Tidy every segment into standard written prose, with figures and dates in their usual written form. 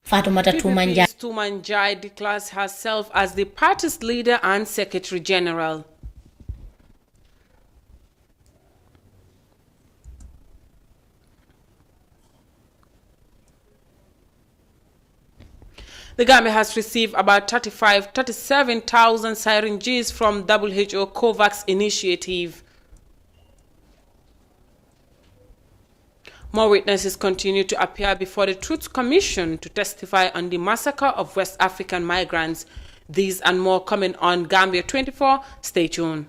Fatoumata PPP's Tumanjai declares herself as the party's leader and secretary general. The Gambia has received about 37,000 syringes from WHO COVAX initiative. More witnesses continue to appear before the Truth Commission to testify on the massacre of West African migrants. These and more coming on Gambia24. Stay tuned.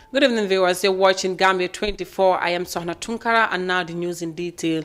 Good evening, viewers. You're watching Gambia24. I am Sohna Tunkara, and now the news in detail.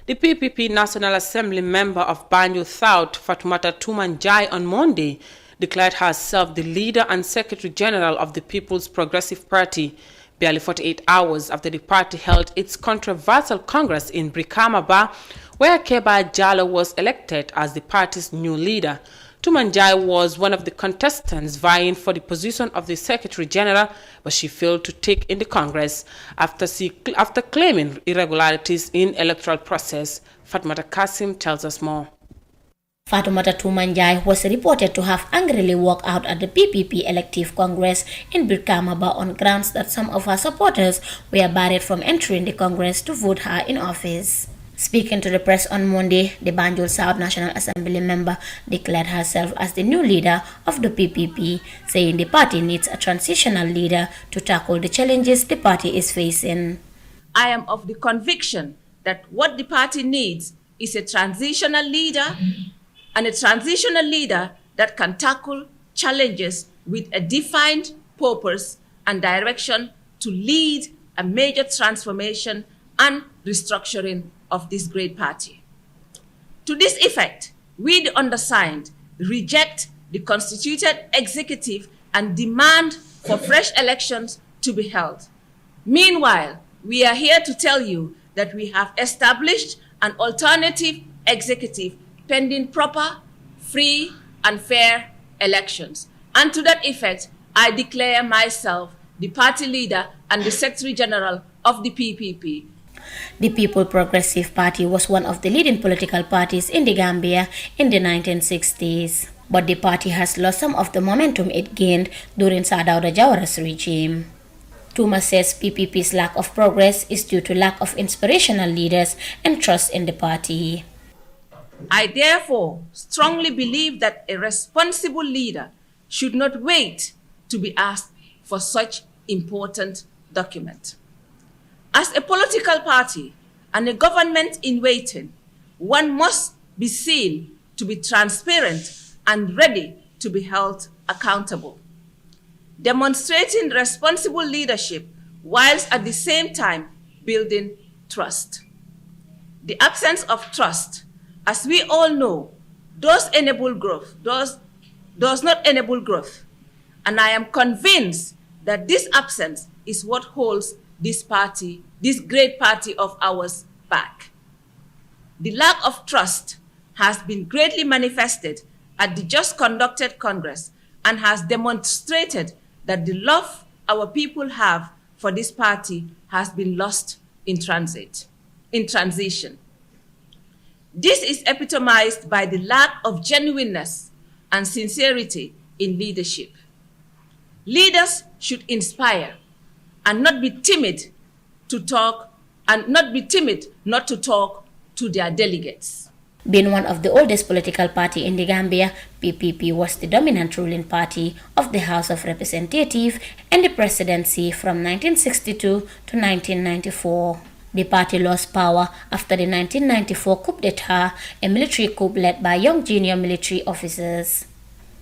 The PPP National Assembly member of Banjul South, Fatoumata Tumanjai, on Monday declared herself the leader and secretary general of the People's Progressive Party, barely 48 hours after the party held its controversial congress in Brikama, where Keba Jallow was elected as the party's new leader. Tumanjai was one of the contestants vying for the position of the Secretary General, but she failed to take in the Congress after claiming irregularities in electoral process. Fatmata Kasim tells us more. Fatoumata Tumanjai was reported to have angrily walked out at the PPP elective congress in Brikama on grounds that some of her supporters were barred from entering the congress to vote her in office. Speaking to the press on Monday, the Banjul South National Assembly member declared herself as the new leader of the PPP, saying the party needs a transitional leader to tackle the challenges the party is facing. I am of the conviction that what the party needs is a transitional leader, and a transitional leader that can tackle challenges with a defined purpose and direction to lead a major transformation and restructuring of this great party. To this effect, we, the undersigned, reject the constituted executive and demand for fresh elections to be held. Meanwhile, we are here to tell you that we have established an alternative executive pending proper, free, and fair elections. And to that effect, I declare myself the party leader and the Secretary General of the PPP. The People Progressive Party was one of the leading political parties in the Gambia in the 1960s, but the party has lost some of the momentum it gained during Sir Dawda Jawara's regime. Tuma says PPP's lack of progress is due to lack of inspirational leaders and trust in the party. I therefore strongly believe that a responsible leader should not wait to be asked for such important document. As a political party and a government in waiting, one must be seen to be transparent and ready to be held accountable. Demonstrating responsible leadership whilst at the same time building trust. The absence of trust, as we all know, does not enable growth. And I am convinced that this absence is what holds this party, this great party of ours, back. The lack of trust has been greatly manifested at the just conducted Congress and has demonstrated that the love our people have for this party has been lost in transition. This is epitomized by the lack of genuineness and sincerity in leadership. Leaders should inspire and not be timid to talk, and not be timid not to talk to their delegates. Being one of the oldest political party in the Gambia, PPP was the dominant ruling party of the House of Representatives and the presidency from 1962 to 1994. The party lost power after the 1994 coup d'etat, a military coup led by young junior military officers.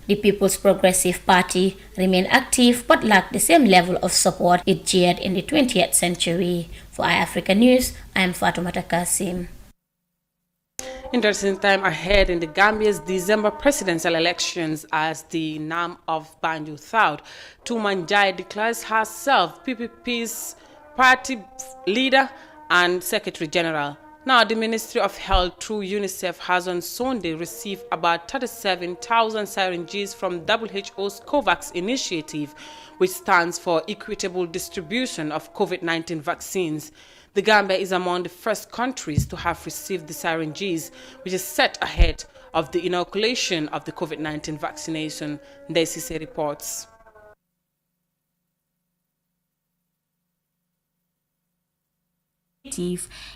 The People's Progressive Party remained active but lacked the same level of support it jeered in the 20th century. For iAfrica News, I am Fatoumata Kasim. Interesting time ahead in the Gambia's December presidential elections as the NAM of Banjul South. Tumanjai declares herself PPP's party leader and Secretary General. Now, the Ministry of Health through UNICEF has on Sunday received about 37,000 syringes from WHO's COVAX initiative, which stands for Equitable Distribution of COVID-19 Vaccines. The Gambia is among the first countries to have received the syringes, which is set ahead of the inoculation of the COVID-19 vaccination, Ndesise reports.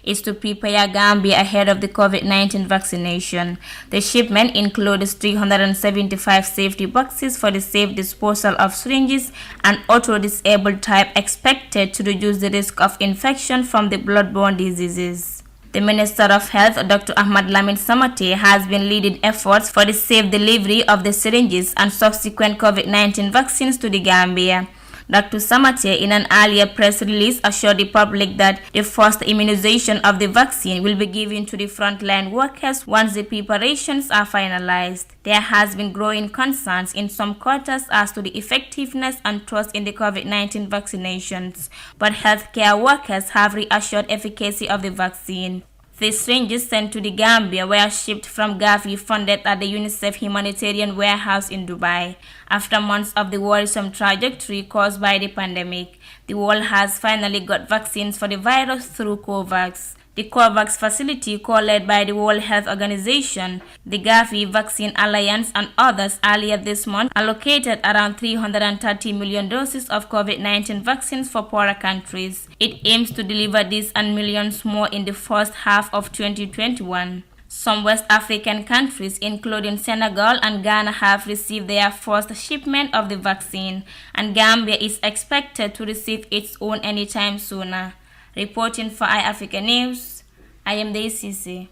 Is to prepare Gambia ahead of the COVID-19 vaccination. The shipment includes 375 safety boxes for the safe disposal of syringes and auto-disabled type expected to reduce the risk of infection from the bloodborne diseases. The Minister of Health, Dr. Ahmad Lamin Samate, has been leading efforts for the safe delivery of the syringes and subsequent COVID-19 vaccines to the Gambia. Dr. Samate, in an earlier press release, assured the public that the first immunization of the vaccine will be given to the frontline workers once the preparations are finalized. There has been growing concerns in some quarters as to the effectiveness and trust in the COVID-19 vaccinations, but healthcare workers have reassured efficacy of the vaccine. The syringes sent to the Gambia were shipped from Gavi funded at the UNICEF humanitarian warehouse in Dubai. After months of the worrisome trajectory caused by the pandemic, the world has finally got vaccines for the virus through COVAX. The COVAX facility, co-led by the World Health Organization, the Gavi Vaccine Alliance and others earlier this month, allocated around 330 million doses of COVID-19 vaccines for poorer countries. It aims to deliver these and millions more in the first half of 2021. Some West African countries, including Senegal and Ghana, have received their first shipment of the vaccine, and Gambia is expected to receive its own anytime sooner. Reporting for iAfrica News, I am Ndesise.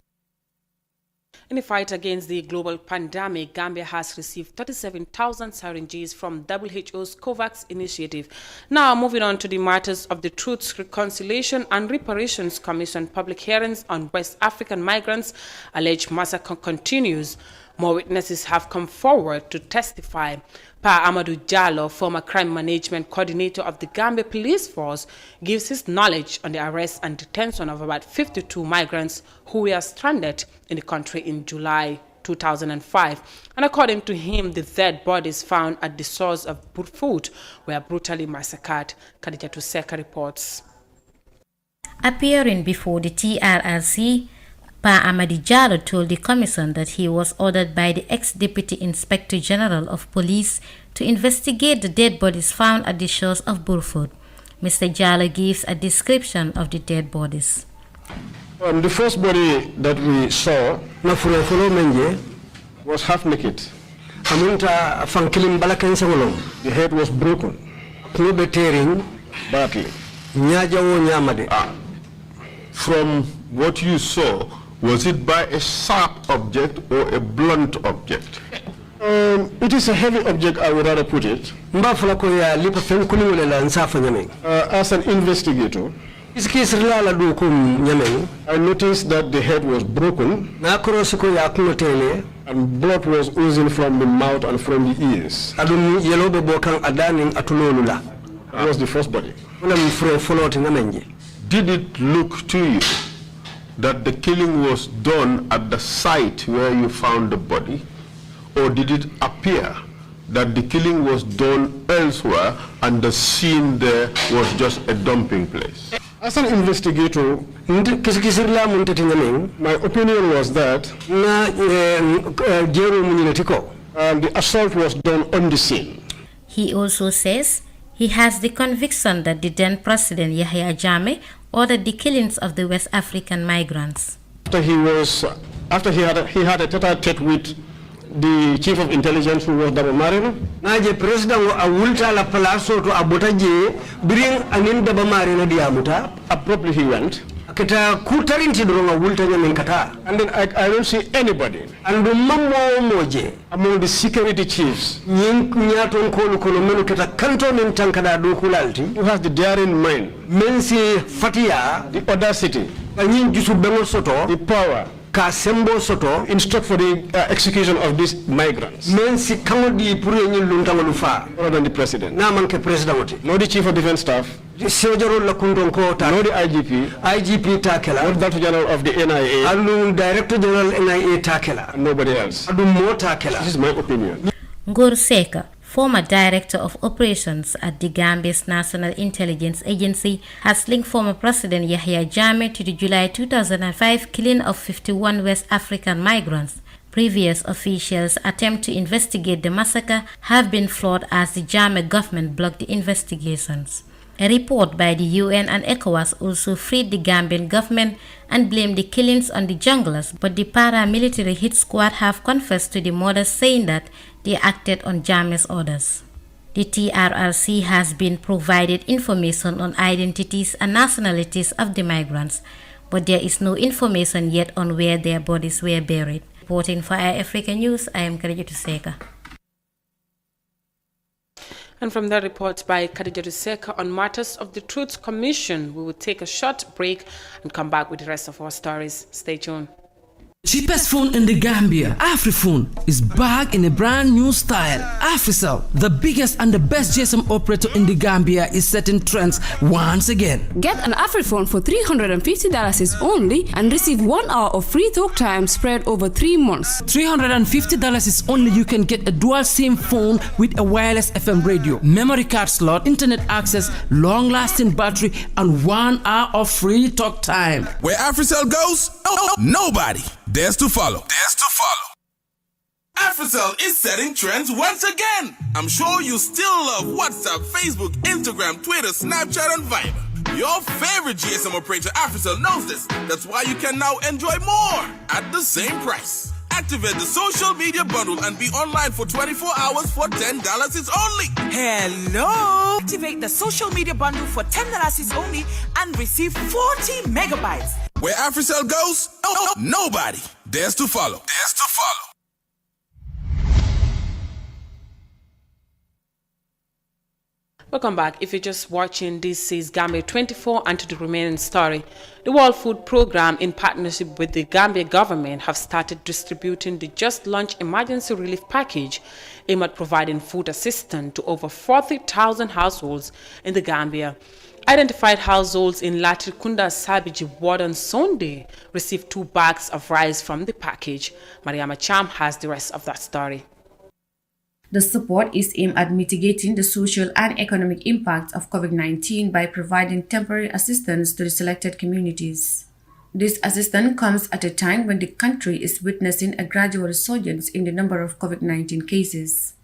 In the fight against the global pandemic, Gambia has received 37,000 syringes from WHO's COVAX initiative. Now, moving on to the matters of the Truth, Reconciliation and Reparations Commission public hearings on West African migrants' alleged massacre continues. More witnesses have come forward to testify. Pa Amadou Diallo, former crime management coordinator of the Gambia Police Force, gives his knowledge on the arrest and detention of about 52 migrants who were stranded in the country in July 2005. And according to him, the dead bodies found at the source of food were brutally massacred. Khadija Tuseka reports. Appearing before the TRRC, Pa Amadi Diallo told the commission that he was ordered by the ex-Deputy Inspector General of Police to investigate the dead bodies found at the shores of Burfoot. Mr. Diallo gives a description of the dead bodies. The first body that we saw was half naked. The head was broken badly. From what you saw, was it by a sharp object or a blunt object? It is a heavy object, I would rather put it. As an investigator, I noticed that the head was broken and blood was oozing from the mouth and from the ears. That was the first body. Did it look to you that the killing was done at the site where you found the body, or did it appear that the killing was done elsewhere and the scene there was just a dumping place? As an investigator, my opinion was that the assault was done on the scene. He also says he has the conviction that the then President Yahya Jammeh ordered the killings of the West African migrants. After he had a tete-a-tete with the chief of intelligence, who was Dabo Marino. Naje president wa awulta la palaso to abotaje bring anin Dabo Marino diamuta. Abruptly he went. Kita kutarinti doronga awulta nyamin kata. And then I don't see anybody. And mammo moje among the security chiefs. Nyaton kolu kolu menu kita kanto min tankada do kulalti. Who has the daring mind. Mensi fatia, the audacity, the power ka sembo soto instruct for the execution of these migrants. men si kangodi pour ñi luntangolu fa Other than the president. na manke president No the chief of defense staff. sejaro la kundon ko ta No the IGP takela not the general of the NIA. alu director general NIA takela And nobody else. adu mo takela. This is my opinion. Ngor Seka, former director of operations at the Gambia's National Intelligence Agency, has linked former President Yahya Jammeh to the July 2005 killing of 51 West African migrants. Previous officials' attempt to investigate the massacre have been flawed as the Jammeh government blocked the investigations. A report by the UN and ECOWAS also freed the Gambian government and blamed the killings on the junglers, but the paramilitary hit squad have confessed to the murders, saying that they acted on Jammeh's orders. The TRRC has been provided information on identities and nationalities of the migrants, but there is no information yet on where their bodies were buried. Reporting for Africa News, I am Khadija Seka. And from that report by Khadija Seka on matters of the Truth Commission, we will take a short break and come back with the rest of our stories. Stay tuned. Cheapest phone in the Gambia, Afriphone, is back in a brand new style. Africell, the biggest and the best GSM operator in the Gambia, is setting trends once again. Get an Afriphone for $350 only and receive 1 hour of free talk time spread over 3 months. $350 is only you can get a dual SIM phone with a wireless FM radio, memory card slot, internet access, long-lasting battery, and 1 hour of free talk time. Where Africell goes, nobody dares to follow. Africell is setting trends once again. I'm sure you still love WhatsApp, Facebook, Instagram, Twitter, Snapchat, and Viber. Your favorite GSM operator, Africell, knows this. That's why you can now enjoy more at the same price. Activate the social media bundle and be online for 24 hours for $10 is only. Hello! Activate the social media bundle for $10 is only and receive 40 megabytes. Where Africell goes, nobody dares to follow. Welcome back. If you're just watching, this is GAMBIA24 and to the remaining story. The World Food Programme, in partnership with the Gambia government, have started distributing the just-launched emergency relief package aimed at providing food assistance to over 40,000 households in the Gambia. Identified households in Latrikunda Sabiji ward on Sunday received 2 bags of rice from the package. Mariama Cham has the rest of that story. The support is aimed at mitigating the social and economic impact of COVID-19 by providing temporary assistance to the selected communities. This assistance comes at a time when the country is witnessing a gradual resurgence in the number of COVID-19 cases.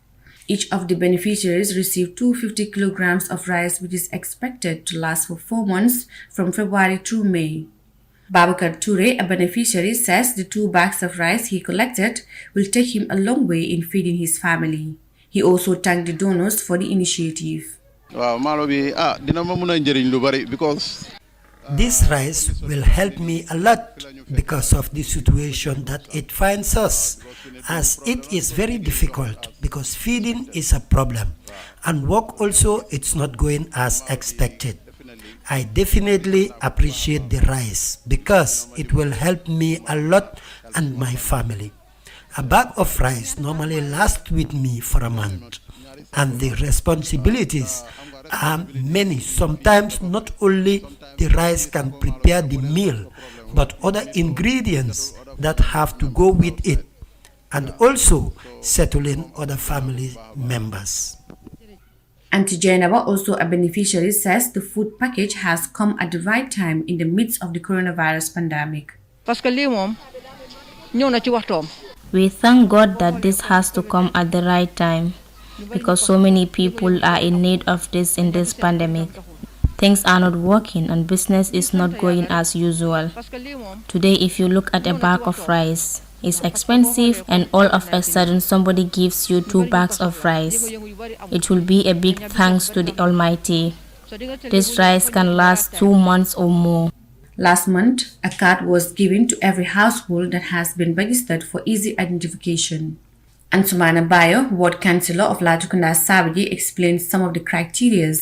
Each of the beneficiaries received 250 kilograms of rice, which is expected to last for 4 months from February through May. Babakar Toure, a beneficiary, says the 2 bags of rice he collected will take him a long way in feeding his family. He also thanked the donors for the initiative. This rice will help me a lot because of the situation that it finds us, as it is very difficult because feeding is a problem and work also it's not going as expected. I definitely appreciate the rice because it will help me a lot and my family. A bag of rice normally lasts with me for a month, and the responsibilities are many. Sometimes not only the rice can prepare the meal, but other ingredients that have to go with it, and also settling other family members. Auntie Jainaba, also a beneficiary, says the food package has come at the right time in the midst of the coronavirus pandemic. We thank God that this has to come at the right time because so many people are in need of this in this pandemic. Things are not working and business is not going as usual. Today, if you look at a bag of rice, it's expensive, and all of a sudden somebody gives you 2 bags of rice. It will be a big thanks to the Almighty. This rice can last 2 months or more. Last month, a card was given to every household that has been registered for easy identification. Ansumana Bayo, Ward Councillor of Latrikunda Sabiji, explained some of the criteria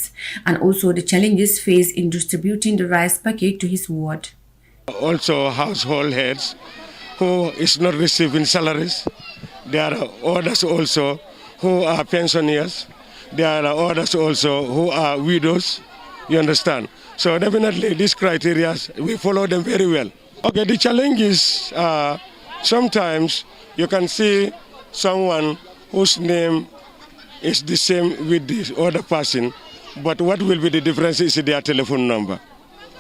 and also the challenges faced in distributing the rice packet to his ward. Also, household heads who is not receiving salaries. There are others also who are pensioners. There are others also who are widows. You understand? So definitely these criteria, we follow them very well. Okay, the challenge is sometimes you can see someone whose name is the same with the other person, but what will be the difference is their telephone number.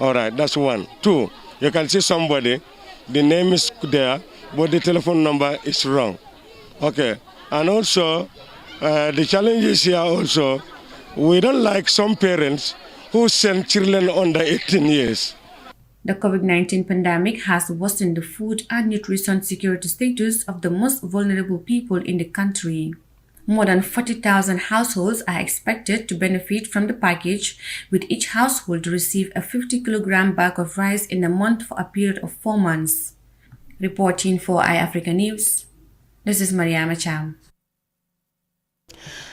All right, that's one. Two, you can see somebody, the name is there, but the telephone number is wrong. Okay, and also the challenge is here also, we don't like some parents who send children under 18 years. The COVID-19 pandemic has worsened the food and nutrition security status of the most vulnerable people in the country. More than 40,000 households are expected to benefit from the package, with each household to receive a 50-kilogram bag of rice in a month for a period of 4 months. Reporting for iAfrica News, this is Mariama Cham.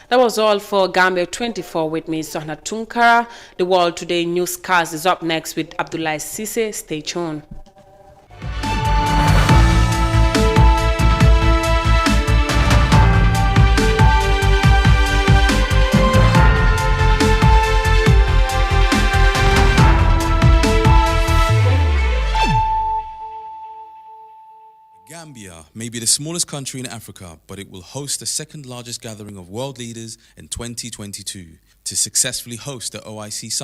That was all for Gambia24 with me, Sohna Tunkara. The World Today newscast is up next with Abdullah Sise. Stay tuned. Gambia may be the smallest country in Africa, but it will host the second largest gathering of world leaders in 2022 to successfully host the OIC Summit.